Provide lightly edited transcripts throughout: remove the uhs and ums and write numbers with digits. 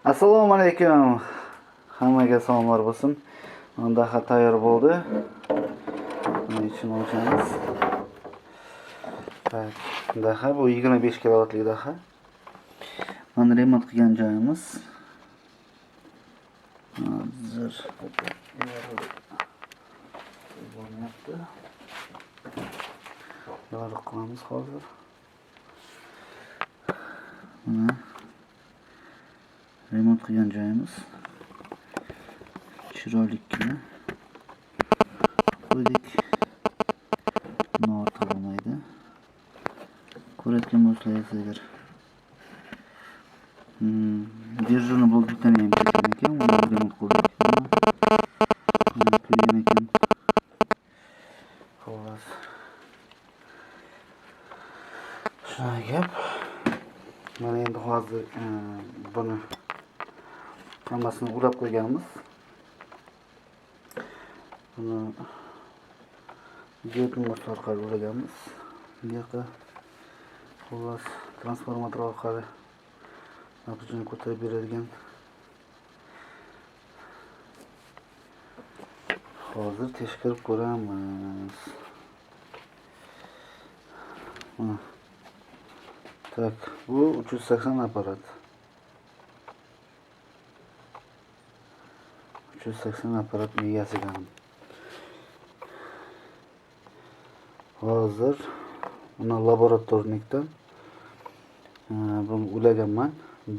Assalomu alaykum. Hammaga salomlar bo'lsin. Daha tayyor bo'ldi. Buni ichini ochamiz. Daha bu 25 kilovatlik daha. Mana remont qilgan joyimiz. Hozir bo'lyapti. Yorug' qilamiz hozir. Mana remont qilgan joyimiz. Chiroylikkina qo'ydik. Ortiq bo'lmaydi. Ko'rayotgan bo'lsangizlar. Держуны bo'lgan ham ketgan ekan, uni remont qildik. Turgan ekan. Xo'sh. Shunday gap. Mana endi hozir buni hammasini ulab qo'yganmiz. Buni diodlar orqali ulaganmiz. Bu yoqqa xo'sh transformator orqali napajini ko'tarib beradigan. Hozir tekshirib ko'ramiz. Tak, bu 380 aparat. 380 aparat egasiga. Hozir buni laboratornikdan buni ulaganman.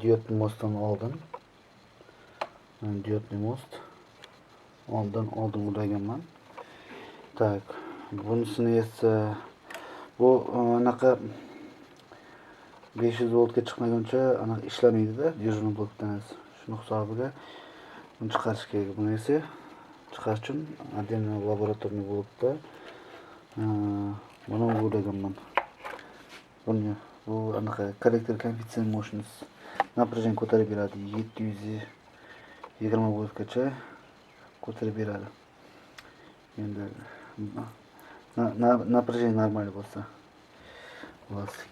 Diod mostdan oldin. Diodli most. Oldin ulaganman. Tak, bunisini esa bu anaqa 500 voltga chiqmaguncha anaqa ishlamaydi-da, держуный blokdan. Shuni hisobiga buni chiqarish kerak. Buni esa chiqarish uchun отдельно laboratorniy blokda buni ulaganman. Buni bu anaqa kollektor koeffitsient mощность напряжение ko'tarib beradi. 720 voltgacha ko'tarib beradi. Endi напряжение normal bo'lsa.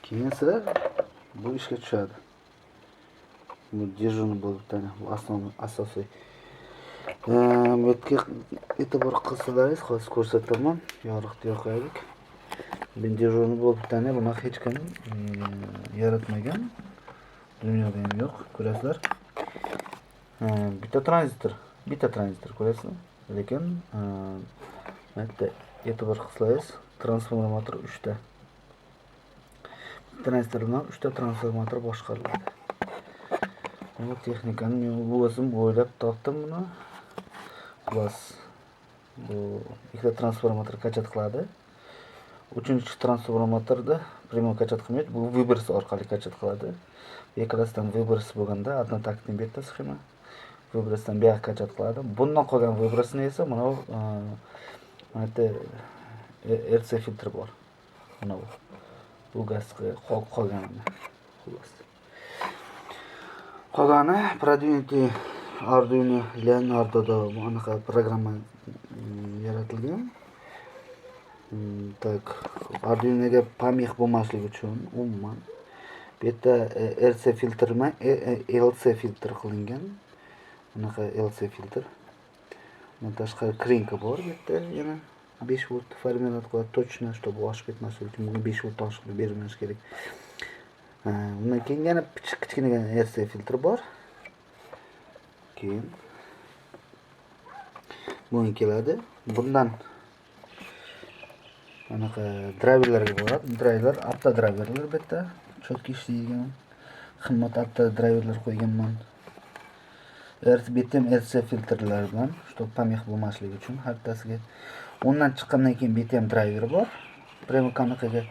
Keyin esa bu ishga tushadi. Bu держуный blokdan, bu asosiy. Bu yerga e'tibor qilsalaringiz, hozir ko'rsataman. Yorug'ni yoqaylik. Bu держуный blokdan buni hech kim yaratmagan. Dunyoda ham yo'q, ko'rasizlar. Bitta tranzistor ko'rasizlar. Lekin bitta e'tibor qilsangiz, transformator 3 ta. Tranzistor bilan 3 ta transformator boshqariladi. Bu texnikani men o'zim o'ylab topdim buni. Plus bu ikkita transformator qachat qiladi. 3-transformatorda primo qachat qilmaydi. Bu vibrs orqali qachat qiladi. Ikkalasidan vibrs bo'lganda одна taktning bitta sxema. Vibrsdan bu yoqqa qachat qiladi. Bundan qolgan vibrsni esa mana bu RC filtr bor. Mana bu gazga qolganini. Xo'sh. Qolgani продвинутый Arduino Leonardo'da bunaqa programma yaratilgan. Tak, Arduinoga pamix bo'lmasligi uchun umuman bu yerda RC filtr emas, LC filtr qilingan. Bunaqa LC filtr. Bundan tashqari krinka bor bu yerda, yana 5 volt формировать qiladi, точно, чтобы oshib ketmasligi uchun bunga 5 volt oshib berilishi kerak. Bundan keyin yana kichkina RC filtr bor. Keyin bunga keladi. Bundan anaqa driverlarga boradi. Driver, apta driverlar bu yerda cho'tki ishlaydigan. Qimmat apta driverlar qo'yganman. RC filtrlar bilan, чтобы pamix bo'lmasligi uchun haftasiga. Undan chiqqandan keyin BTM driver bor. Primo qanaqaga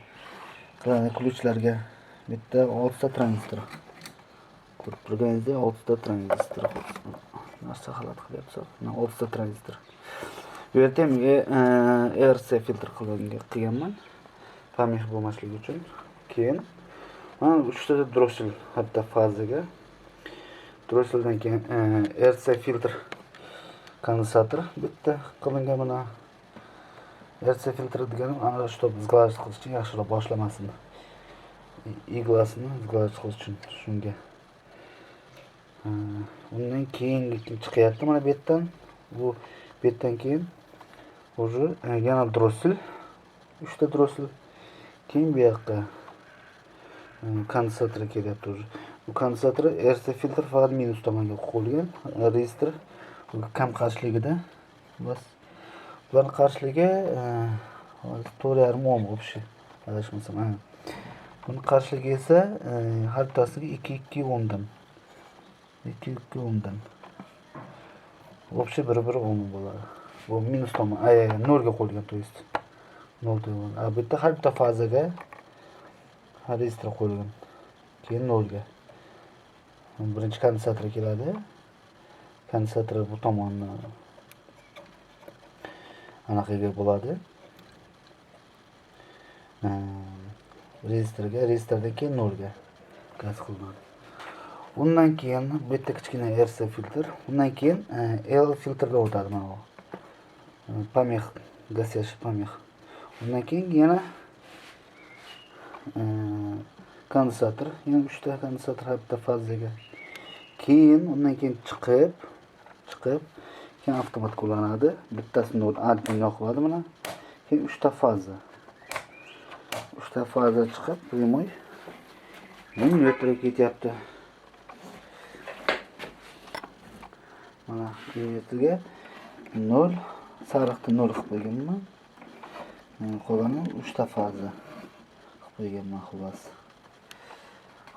qiladi ключlarga bitta 6 ta tranzistor. Ko'rib turganingizdek 6 ta tranzistor. Narsa xalat qilyapti. Mana 6 ta tranzistor. Bu yerda ham RC filtr qilganman. Pamix bo'lmasligi uchun. Keyin mana 3 ta drossel hatto fazaga. Drosseldan keyin RC filtr kondensator bitta qilingan mana. RC filtr deganim ana чтобы сглаживать qilish uchun yaxshiroq boshlamasin. Iglasini сглаживать qilish uchun shunga. undan keyin chiqyapti mana bu yerdan. Bu betdan keyin уже yana drossel, 3 ta drossel. Keyin bu yoqqa kondensator kelyapti уже. Bu kondensator RC filtr faqat minus tomonga qo'yilgan. Registr kam qarshiligida. Bas. Bular qarshiligi 4,5 ohm o'pishi. Adashmasam, ha. Buni qarshiligi esa har bittasiga 2,2 ohmdan. 2,2 ohmdan. O'pishi 1,1 ohm bo'ladi. Bu minus tomon, 0 ga qo'yilgan, to есть. 0 ga. Bu yerda har bitta fazaga registr qo'yilgan. Keyin 0 ga. Birinchi kondensator keladi. Kondensator bu tomonni anaqaga bo'ladi. Registrdan keyin 0 ga gaz qilinadi. Undan keyin bu yerda kichkina RC filtr, undan keyin L filtrga o'tadi mana bu. Помех, gasyashli помех. Undan keyin yana kondensator, yana 3 ta kondensator har bitta fazaga. Keyin undan keyin chiqib keyin avtomat qo'llanadi. Bittasi 0 admin yoqiladi mana. Keyin 3 ta faza. 3 ta faza chiqib, prямой. Mana yo'lga ketyapti. Mana yo'lga 0, sariqni 0 qilib qo'yganman. Qolgani 3 ta faza qilib qo'yganman xolos.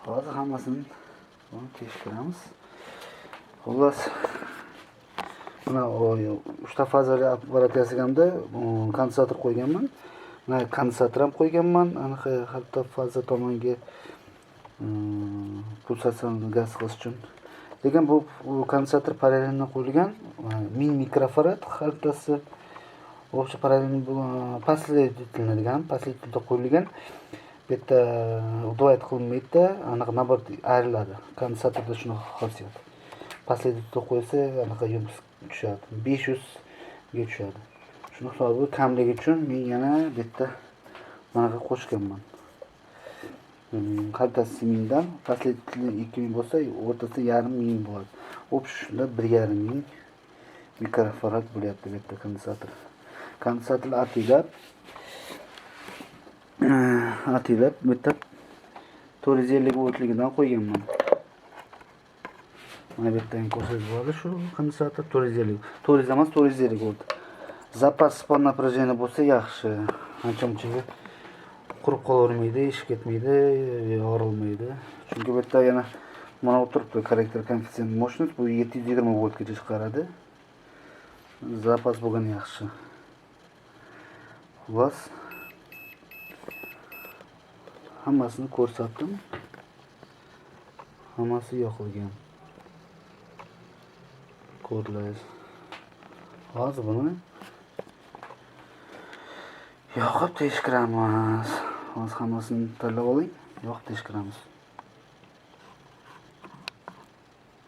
Hozir hammasini tekshiramiz. Xolos mana 3 ta fazaga apparat yasagamda kondensator qo'yganman. Mana kondensator ham qo'yganman. Anaqa har bitta faza tomonga pulsatsiyani gaz qilish uchun. Lekin bu kondensator parallelni qo'yilgan 1000 mikrofarad har bittasi o'sha parallelni последовательно последовательно qo'yilgan. Bu yerda udvoyat qilinmaydi, anaqa nabor ayriladi. Kondensatorda shunaqa xususiyat. Последовательно qo'ysa anaqa yumsh tushadi. 500 ga tushadi. Shuni hisobi kamligi uchun men yana bu yerda manaqa qo'shganman. Har bittasi 1000 dan, последовательно 2000 bo'lsa, o'rtasida 500 bo'ladi. O'pishda 1,5 mikrofarad bo'lyapti bu yerda kondensator. Kondensatorni atilab bu yerda 450 voltligidan qo'yganman. Mana bu yerdan ko'rsatib bo'ladi shu kondensator 450. 400 emas, 450 volt. Zapas spon напряжение bo'lsa yaxshi. Ancha-munchaga qurib qolavermaydi, ishib ketmaydi, yorilmaydi. Chunki bu yerda yana mana o'tiribdi xarakter koeffitsient mощность bu 720 voltgacha chiqaradi. Zapas bo'lgan yaxshi. Xolos. Hammasini ko'rsatdim. Hammasi yoqilgan. Kodlaysiz. Hozir buni yoqib tekshiramiz. Hozir hammasini tanlab oling, yoqib tekshiramiz.